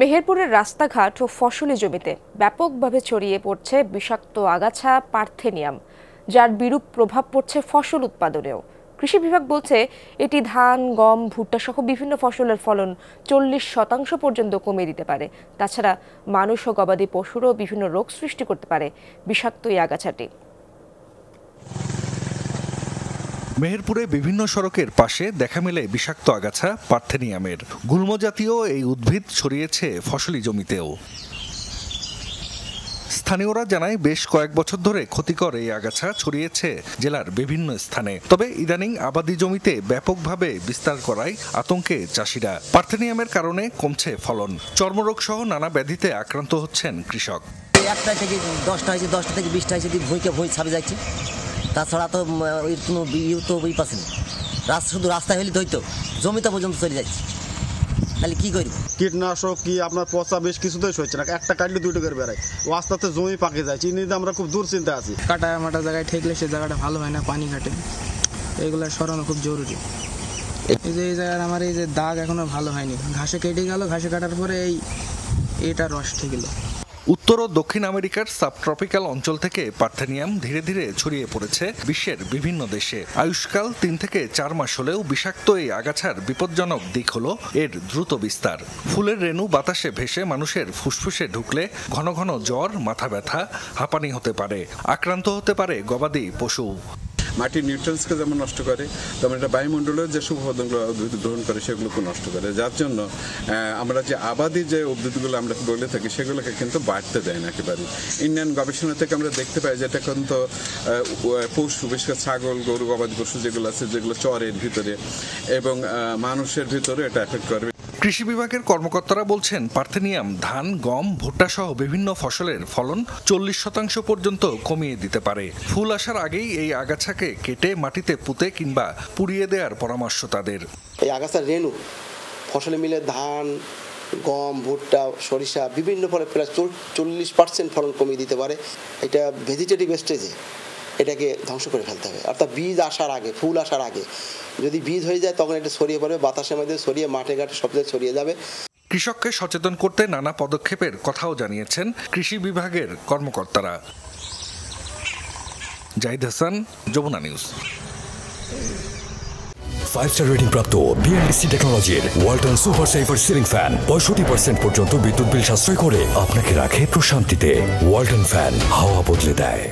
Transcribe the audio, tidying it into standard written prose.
মেহেরপুরের রাস্তাঘাট ও ফসলি জমিতে ব্যাপকভাবে ছড়িয়ে পড়ছে বিষাক্ত আগাছা পার্থেনিয়াম, যার বিরূপ প্রভাব পড়ছে ফসল উৎপাদনেও। কৃষি বিভাগ বলছে এটি ধান, গম, ভুট্টা সহ বিভিন্ন ফসলের ফলন 40% পর্যন্ত কমিয়ে দিতে পারে। তাছাড়া মানুষ ও গবাদি পশুরও বিভিন্ন রোগ সৃষ্টি করতে পারে বিষাক্ত এই আগাছাটি। মেহেরপুরে বিভিন্ন সড়কের পাশে দেখা মেলে বিষাক্ত আগাছা পার্থেনিয়ামের। গুল্ম জাতীয় এই উদ্ভিদ ছড়িয়েছে ফসলি জমিতেও। স্থানীয়রা জানায় বেশ কয়েক বছর ধরে ক্ষতিকর এই আগাছা ছড়িয়েছে জেলার বিভিন্ন স্থানে। তবে ইদানিং আবাদি জমিতে ব্যাপকভাবে বিস্তার করায় আতঙ্কে চাষিরা। পার্থেনিয়ামের কারণে কমছে ফলন, চর্মরোগ সহ নানা ব্যাধিতে আক্রান্ত হচ্ছেন কৃষক। 1টা থেকে 10টা হয়েছে, 10টা থেকে 20টা হয়েছে, ভুঁই ছাড়ে যাচ্ছে। তাছাড়া তো এর কোনো তো পাচ্ছে না। শুধু রাস্তায় হলে ধরতো, জমিটা পর্যন্ত চলে যাচ্ছে। তাহলে কি করব? কীটনাশক কি আপনার পচা বেশ কিছুতেই হচ্ছে না, একটা কাটলে 2টা করে বেড়ায়। ও আস্তে আস্তে জমি পাকে যায়। চিনিতে আমরা খুব দুশ্চিন্তা আছি। কাটা মাটা জায়গায় ঠেকলে সে জায়গাটা ভালো হয় না, পানি ঘাটে, এগুলো সরানো খুব জরুরি। এই জায়গার আমার এই যে দাগ এখনো ভালো হয়নি, ঘাসে কেটে গেল, ঘাসে কাটার পরে এটা রস ঠেকে গেল। উত্তর ও দক্ষিণ আমেরিকার সাবট্রপিক্যাল অঞ্চল থেকে পার্থেনিয়াম ধীরে ধীরে ছড়িয়ে পড়েছে বিশ্বের বিভিন্ন দেশে। আয়ুষ্কাল 3 থেকে 4 মাস হলেও বিষাক্ত এই আগাছার বিপজ্জনক দিক হলো এর দ্রুত বিস্তার। ফুলের রেণু বাতাসে ভেসে মানুষের ফুসফুসে ঢুকলে ঘন ঘন জ্বর, মাথা ব্যথা, হাঁপানি হতে পারে। আক্রান্ত হতে পারে গবাদি পশু। মাটির নিউট্রিয়েন্টসকে যেমন নষ্ট করে, তেমন এটা বায়ুমণ্ডলের যে উপাদানগুলো উদ্ভিদ গ্রহণ করে সেগুলোকে নষ্ট করে। যার জন্য আমরা যে আবাদি যে উদ্ভিদগুলো আমরা বলে থাকি সেগুলোকে কিন্তু বাড়তে দেয় না একেবারে। ইন্ডিয়ান গবেষণা থেকে আমরা দেখতে পাই যেটা কিন্তু পশু, বিশেষ করে ছাগল, গরু, গবাদি পশু যেগুলো আছে, যেগুলো চরের ভিতরে এবং মানুষের ভিতরে এটা এফেক্ট করবে। কৃষি বিভাগের কর্মকর্তারা বলছেন পার্থেনিয়াম ধান, গম, ভুট্টা সহ বিভিন্ন ফসলের ফলন 40% পর্যন্ত কমিয়ে দিতে পারে। ফুল আসার আগেই এই আগাছাকে কেটে মাটিতে পুঁতে কিংবা পুড়িয়ে দেওয়ার পরামর্শ তাদের। এই আগাছার রেণু ফসলে মিলে ধান, গম, ভুট্টা, সরিষা বিভিন্ন ফলে প্রায় 40% ফলন কমিয়ে দিতে পারে। এটা ভেজিটেটিভ স্টেজে এটাকে ধ্বংস করে ফেলতে হবে। অর্থাৎ বীজ আসার আগে, ফুল আসার আগে যদি বীজ হয়ে যায় তখন এটা ছড়িয়ে পড়বে, বাতাসের মধ্যে ছড়িয়ে মাঠে ঘাটে সব জায়গায় ছড়িয়ে যাবে। কৃষককে সচেতন করতে নানা পদক্ষেপের কথাও জানিয়েছেন কৃষি বিভাগের কর্মকর্তারা। Zahid Hasan, Jamuna news. 5-star rating প্রাপ্ত BLDC টেকনোলজির Walton super saver ceiling fan 65% পর্যন্ত বিদ্যুৎ বিল সাশ্রয় করে আপনাকে রাখে প্রশান্তিতে। ওয়ালটন ফ্যান হাওয়া বদলে দেয়।